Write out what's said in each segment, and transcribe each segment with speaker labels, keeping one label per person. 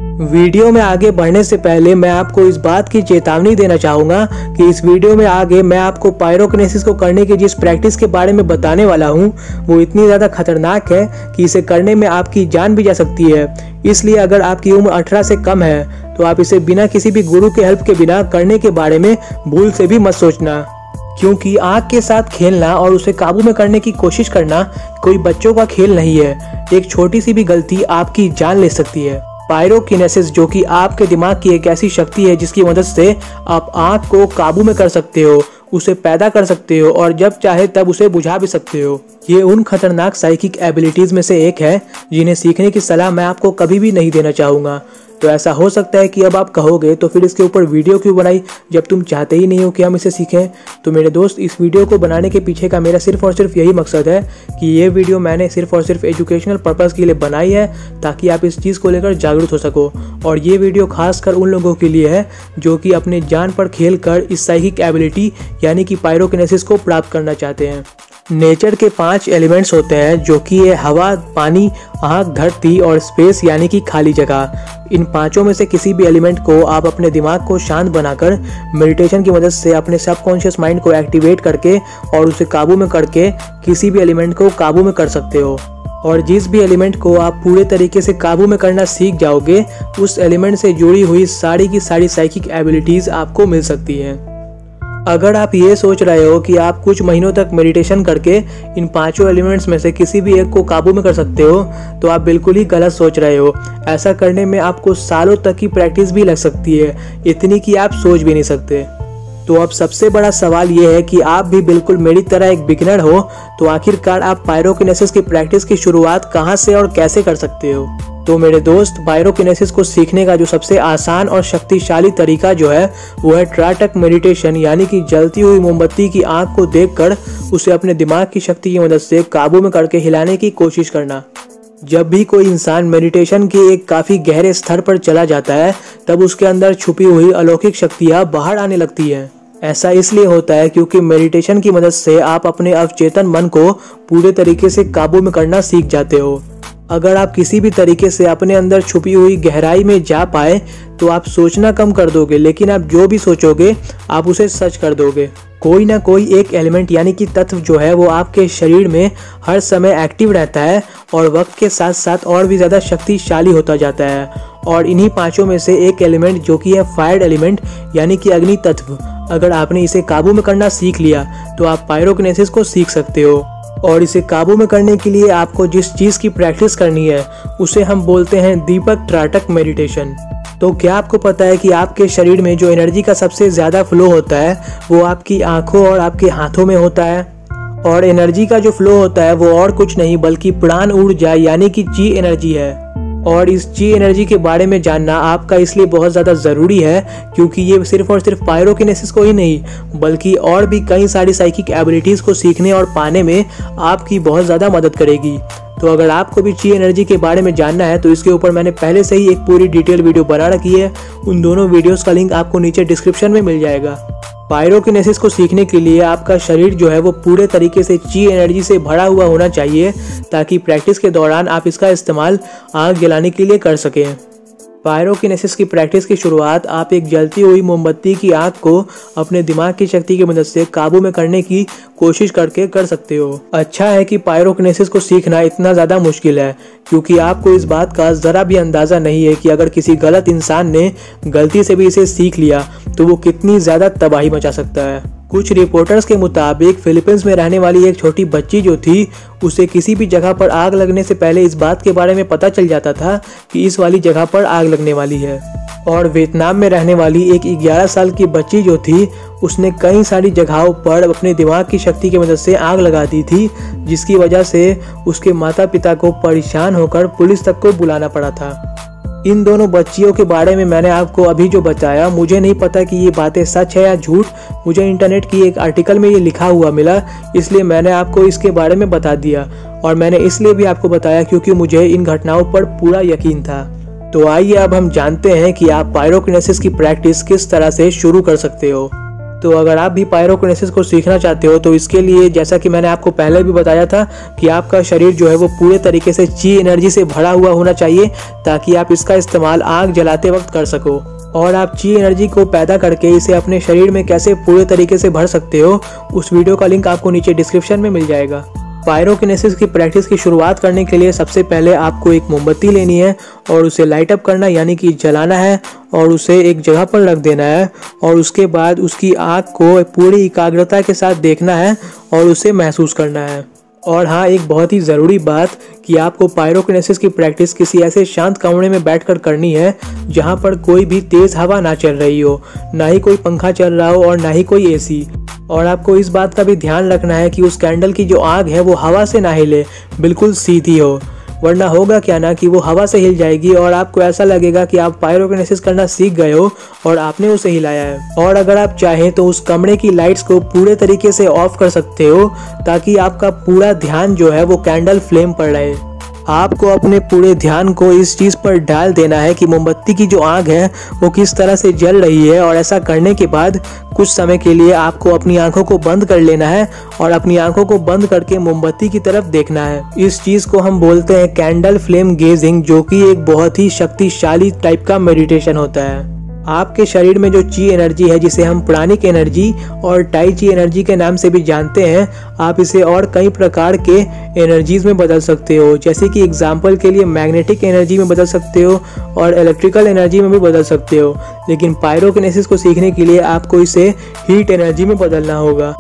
Speaker 1: Video में आगे बढ़ने से पहले मैं आपको इस बात की चेतावनी देना चाहूँगा कि इस वीडियो में आगे मैं आपको पायरोकिनेसिस को करने की जिस प्रैक्टिस के बारे में बताने वाला हूँ वो इतनी ज़्यादा खतरनाक है कि इसे करने में आपकी जान भी जा सकती है। इसलिए अगर आपकी उम्र 18 से कम है तो आप इसे बिना किसी भी गुरु के हेल्प के बिना करने के बारे में भूल से भी मत सोचना, क्योंकि आग के साथ खेलना और उसे काबू में करने की कोशिश करना कोई बच्चों का खेल नहीं है। एक छोटी सी भी गलती आपकी जान ले सकती है। पायरोकिनेसिस जो कि आपके दिमाग की एक ऐसी शक्ति है जिसकी मदद से आप आग को काबू में कर सकते हो, उसे पैदा कर सकते हो और जब चाहे तब उसे बुझा भी सकते हो। ये उन खतरनाक साइकिक एबिलिटीज में से एक है जिन्हें सीखने की सलाह मैं आपको कभी भी नहीं देना चाहूँगा। तो ऐसा हो सकता है कि अब आप कहोगे तो फिर इसके ऊपर वीडियो क्यों बनाई जब तुम चाहते ही नहीं हो कि हम इसे सीखें। तो मेरे दोस्त, इस वीडियो को बनाने के पीछे का मेरा सिर्फ और सिर्फ यही मकसद है कि ये वीडियो मैंने सिर्फ और सिर्फ एजुकेशनल पर्पज़ के लिए बनाई है ताकि आप इस चीज़ को लेकर जागरूक हो सको। और ये वीडियो खासकर उन लोगों के लिए है जो कि अपने जान पर खेल कर इस साइकिक एबिलिटी यानी कि पायरोकिनेसिस को प्राप्त करना चाहते हैं। नेचर के 5 एलिमेंट्स होते हैं जो कि ये हवा, पानी, आग, धरती और स्पेस यानी कि खाली जगह। इन पांचों में से किसी भी एलिमेंट को आप अपने दिमाग को शांत बनाकर मेडिटेशन की मदद से अपने सबकॉन्शियस माइंड को एक्टिवेट करके और उसे काबू में करके किसी भी एलिमेंट को काबू में कर सकते हो। और जिस भी एलिमेंट को आप पूरे तरीके से काबू में करना सीख जाओगे उस एलिमेंट से जुड़ी हुई सारी की सारी साइकिक एबिलिटीज आपको मिल सकती हैं। अगर आप ये सोच रहे हो कि आप कुछ महीनों तक मेडिटेशन करके इन पांचों एलिमेंट्स में से किसी भी एक को काबू में कर सकते हो तो आप बिल्कुल ही गलत सोच रहे हो। ऐसा करने में आपको सालों तक की प्रैक्टिस भी लग सकती है, इतनी कि आप सोच भी नहीं सकते। तो अब सबसे बड़ा सवाल ये है कि आप भी बिल्कुल मेरी तरह एक बिगिनर हो तो आखिरकार आप पायरोकिनेसिस की प्रैक्टिस की शुरुआत कहाँ से और कैसे कर सकते हो। तो मेरे दोस्त, पायरोकिनेसिस को सीखने का जो सबसे आसान और शक्तिशाली तरीका जो है वो है त्राटक मेडिटेशन, यानी कि जलती हुई मोमबत्ती की आग को देखकर उसे अपने दिमाग की शक्ति की मदद से काबू में करके हिलाने की कोशिश करना। जब भी कोई इंसान मेडिटेशन के एक काफ़ी गहरे स्तर पर चला जाता है तब उसके अंदर छुपी हुई अलौकिक शक्तियाँ बाहर आने लगती हैं। ऐसा इसलिए होता है क्योंकि मेडिटेशन की मदद से आप अपने अवचेतन मन को पूरे तरीके से काबू में करना सीख जाते हो। अगर आप किसी भी तरीके से अपने अंदर छुपी हुई गहराई में जा पाए तो आप सोचना कम कर दोगे, लेकिन आप जो भी सोचोगे आप उसे सच कर दोगे। कोई ना कोई एक एलिमेंट यानी कि तत्व जो है वो आपके शरीर में हर समय एक्टिव रहता है और वक्त के साथ साथ और भी ज़्यादा शक्तिशाली होता जाता है। और इन्हीं पांचों में से एक एलिमेंट जो कि है फायर एलिमेंट यानी कि अग्नि तत्व, अगर आपने इसे काबू में करना सीख लिया तो आप पायरोकिनेसिस को सीख सकते हो। और इसे काबू में करने के लिए आपको जिस चीज़ की प्रैक्टिस करनी है उसे हम बोलते हैं दीपक त्राटक मेडिटेशन। तो क्या आपको पता है कि आपके शरीर में जो एनर्जी का सबसे ज़्यादा फ्लो होता है वो आपकी आंखों और आपके हाथों में होता है। और एनर्जी का जो फ्लो होता है वो और कुछ नहीं बल्कि प्राण ऊर्जा यानी कि ची एनर्जी है। और इस ची एनर्जी के बारे में जानना आपका इसलिए बहुत ज़्यादा ज़रूरी है क्योंकि ये सिर्फ और सिर्फ पायरोकिनेसिस को ही नहीं बल्कि और भी कई सारी साइकिक एबिलिटीज़ को सीखने और पाने में आपकी बहुत ज़्यादा मदद करेगी। तो अगर आपको भी ची एनर्जी के बारे में जानना है तो इसके ऊपर मैंने पहले से ही एक पूरी डिटेल वीडियो बना रखी है। उन दोनों वीडियोस का लिंक आपको नीचे डिस्क्रिप्शन में मिल जाएगा। पायरोकिनेसिस को सीखने के लिए आपका शरीर जो है वो पूरे तरीके से ची एनर्जी से भरा हुआ होना चाहिए ताकि प्रैक्टिस के दौरान आप इसका इस्तेमाल आग जलाने के लिए कर सकें। पायरोकिनेसिस की प्रैक्टिस की शुरुआत आप एक जलती हुई मोमबत्ती की आग को अपने दिमाग की शक्ति की मदद से काबू में करने की कोशिश करके कर सकते हो। अच्छा है कि पायरोकिनेसिस को सीखना इतना ज़्यादा मुश्किल है क्योंकि आपको इस बात का ज़रा भी अंदाज़ा नहीं है कि अगर किसी गलत इंसान ने गलती से भी इसे सीख लिया तो वो कितनी ज़्यादा तबाही मचा सकता है। कुछ रिपोर्टर्स के मुताबिक फिलीपींस में रहने वाली एक छोटी बच्ची जो थी उसे किसी भी जगह पर आग लगने से पहले इस बात के बारे में पता चल जाता था कि इस वाली जगह पर आग लगने वाली है। और वियतनाम में रहने वाली एक 11 साल की बच्ची जो थी उसने कई सारी जगहों पर अपने दिमाग की शक्ति की मदद से आग लगा दी थी जिसकी वजह से उसके माता पिता को परेशान होकर पुलिस तक को बुलाना पड़ा था। इन दोनों बच्चियों के बारे में मैंने आपको अभी जो बताया मुझे नहीं पता कि ये बातें सच है या झूठ, मुझे इंटरनेट की एक आर्टिकल में ये लिखा हुआ मिला इसलिए मैंने आपको इसके बारे में बता दिया। और मैंने इसलिए भी आपको बताया क्योंकि मुझे इन घटनाओं पर पूरा यकीन था। तो आइए अब हम जानते हैं कि आप पायरोकिनेसिस की प्रैक्टिस किस तरह से शुरू कर सकते हो। तो अगर आप भी पायरोकिनेसिस को सीखना चाहते हो तो इसके लिए जैसा कि मैंने आपको पहले भी बताया था कि आपका शरीर जो है वो पूरे तरीके से ची एनर्जी से भरा हुआ होना चाहिए ताकि आप इसका इस्तेमाल आग जलाते वक्त कर सको। और आप ची एनर्जी को पैदा करके इसे अपने शरीर में कैसे पूरे तरीके से भर सकते हो उस वीडियो का लिंक आपको नीचे डिस्क्रिप्शन में मिल जाएगा। पायरोकिनेसिस की प्रैक्टिस की शुरुआत करने के लिए सबसे पहले आपको एक मोमबत्ती लेनी है और उसे लाइट अप करना यानी कि जलाना है और उसे एक जगह पर रख देना है और उसके बाद उसकी आग को पूरी एकाग्रता के साथ देखना है और उसे महसूस करना है। और हाँ, एक बहुत ही ज़रूरी बात कि आपको पायरोकिनेसिस की प्रैक्टिस किसी ऐसे शांत कमरे में बैठकर करनी है जहाँ पर कोई भी तेज़ हवा ना चल रही हो, ना ही कोई पंखा चल रहा हो और ना ही कोई एसी। और आपको इस बात का भी ध्यान रखना है कि उस कैंडल की जो आग है वो हवा से ना हिले, बिल्कुल सीधी हो, वरना होगा क्या ना कि वो हवा से हिल जाएगी और आपको ऐसा लगेगा कि आप पायरोकिनेसिस करना सीख गए हो और आपने उसे हिलाया है। और अगर आप चाहें तो उस कमरे की लाइट्स को पूरे तरीके से ऑफ कर सकते हो ताकि आपका पूरा ध्यान जो है वो कैंडल फ्लेम पर रहे। आपको अपने पूरे ध्यान को इस चीज़ पर डाल देना है कि मोमबत्ती की जो आग है वो किस तरह से जल रही है और ऐसा करने के बाद कुछ समय के लिए आपको अपनी आंखों को बंद कर लेना है और अपनी आंखों को बंद करके मोमबत्ती की तरफ देखना है। इस चीज़ को हम बोलते हैं कैंडल फ्लेम गेजिंग, जो कि एक बहुत ही शक्तिशाली टाइप का मेडिटेशन होता है। आपके शरीर में जो ची एनर्जी है जिसे हम प्राणिक एनर्जी और टाई ची एनर्जी के नाम से भी जानते हैं, आप इसे और कई प्रकार के एनर्जीज में बदल सकते हो। जैसे कि एग्जांपल के लिए मैग्नेटिक एनर्जी में बदल सकते हो और इलेक्ट्रिकल एनर्जी में भी बदल सकते हो। लेकिन पायरोकिनेसिस को सीखने के लिए आपको इसे हीट एनर्जी में बदलना होगा।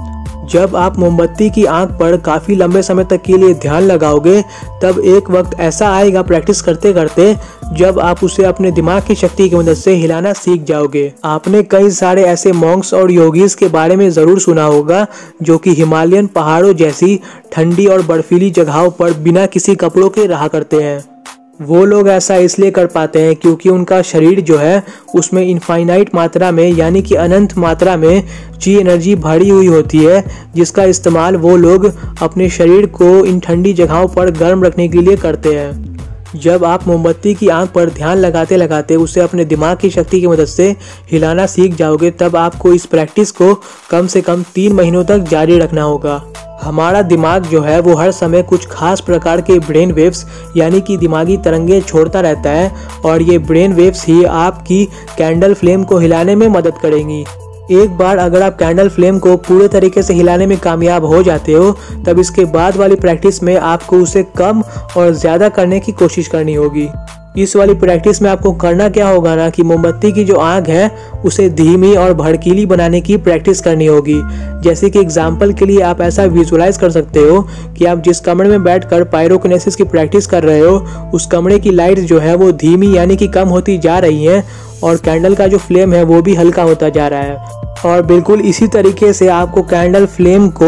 Speaker 1: जब आप मोमबत्ती की आग पर काफ़ी लंबे समय तक के लिए ध्यान लगाओगे तब एक वक्त ऐसा आएगा प्रैक्टिस करते करते जब आप उसे अपने दिमाग की शक्ति की मदद से हिलाना सीख जाओगे। आपने कई सारे ऐसे मॉन्क्स और योगीज के बारे में ज़रूर सुना होगा जो कि हिमालयन पहाड़ों जैसी ठंडी और बर्फीली जगहों पर बिना किसी कपड़ों के रहा करते हैं। वो लोग ऐसा इसलिए कर पाते हैं क्योंकि उनका शरीर जो है उसमें इनफाइनाइट मात्रा में यानी कि अनंत मात्रा में ची एनर्जी भरी हुई होती है, जिसका इस्तेमाल वो लोग अपने शरीर को इन ठंडी जगहों पर गर्म रखने के लिए करते हैं। जब आप मोमबत्ती की आग पर ध्यान लगाते लगाते उसे अपने दिमाग की शक्ति की मदद से हिलाना सीख जाओगे तब आपको इस प्रैक्टिस को कम से कम 3 महीनों तक जारी रखना होगा। हमारा दिमाग जो है वो हर समय कुछ खास प्रकार के ब्रेन वेव्स यानी कि दिमागी तरंगे छोड़ता रहता है और ये ब्रेन वेव्स ही आपकी कैंडल फ्लेम को हिलाने में मदद करेंगी। एक बार अगर आप कैंडल फ्लेम को पूरे तरीके से हिलाने में कामयाब हो जाते हो तब इसके बाद वाली प्रैक्टिस में आपको उसे कम और ज़्यादा करने की कोशिश करनी होगी। इस वाली प्रैक्टिस में आपको करना क्या होगा ना कि मोमबत्ती की जो आग है उसे धीमी और भड़कीली बनाने की प्रैक्टिस करनी होगी। जैसे कि एग्जाम्पल के लिए आप ऐसा विजुलाइज कर सकते हो कि आप जिस कमरे में बैठकर पायरोकिनेसिस की प्रैक्टिस कर रहे हो उस कमरे की लाइट जो है वो धीमी यानी कि कम होती जा रही है और कैंडल का जो फ्लेम है वो भी हल्का होता जा रहा है। और बिल्कुल इसी तरीके से आपको कैंडल फ्लेम को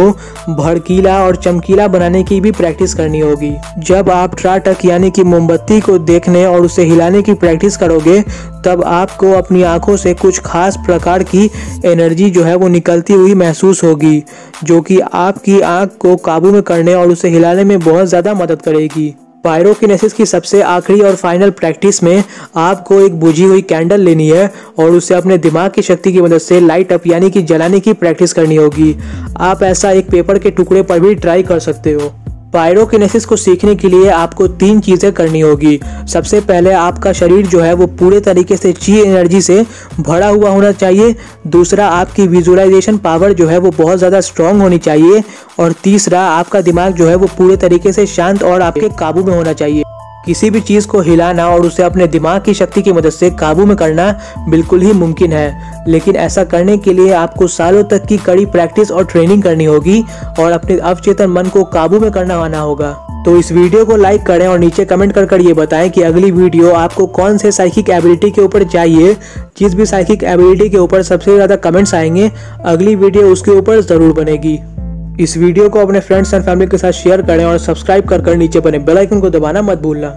Speaker 1: भड़कीला और चमकीला बनाने की भी प्रैक्टिस करनी होगी। जब आप ट्राटक यानी कि मोमबत्ती को देखने और उसे हिलाने की प्रैक्टिस करोगे तब आपको अपनी आंखों से कुछ खास प्रकार की एनर्जी जो है वो निकलती हुई महसूस होगी, जो कि आपकी आंख को काबू में करने और उसे हिलाने में बहुत ज़्यादा मदद करेगी। पायरोकिनेसिस की सबसे आखिरी और फाइनल प्रैक्टिस में आपको एक बुझी हुई कैंडल लेनी है और उसे अपने दिमाग की शक्ति की मदद से लाइट अप यानी कि जलाने की प्रैक्टिस करनी होगी। आप ऐसा एक पेपर के टुकड़े पर भी ट्राई कर सकते हो। पायरोकिनेसिस को सीखने के लिए आपको 3 चीज़ें करनी होगी। सबसे पहले आपका शरीर जो है वो पूरे तरीके से ची एनर्जी से भरा हुआ होना चाहिए। दूसरा, आपकी विजुअलाइजेशन पावर जो है वो बहुत ज़्यादा स्ट्रांग होनी चाहिए। और तीसरा, आपका दिमाग जो है वो पूरे तरीके से शांत और आपके काबू में होना चाहिए। किसी भी चीज़ को हिलाना और उसे अपने दिमाग की शक्ति की मदद से काबू में करना बिल्कुल ही मुमकिन है, लेकिन ऐसा करने के लिए आपको सालों तक की कड़ी प्रैक्टिस और ट्रेनिंग करनी होगी और अपने अवचेतन मन को काबू में करना आना होगा। तो इस वीडियो को लाइक करें और नीचे कमेंट कर ये बताएं कि अगली वीडियो आपको कौन से साइकिक एबिलिटी के ऊपर चाहिए। जिस भी साइकिक एबिलिटी के ऊपर सबसे ज़्यादा कमेंट्स आएंगे अगली वीडियो उसके ऊपर ज़रूर बनेगी। इस वीडियो को अपने फ्रेंड्स एंड फैमिली के साथ शेयर करें और सब्सक्राइब कर नीचे बने बेल आइकन को दबाना मत भूलना।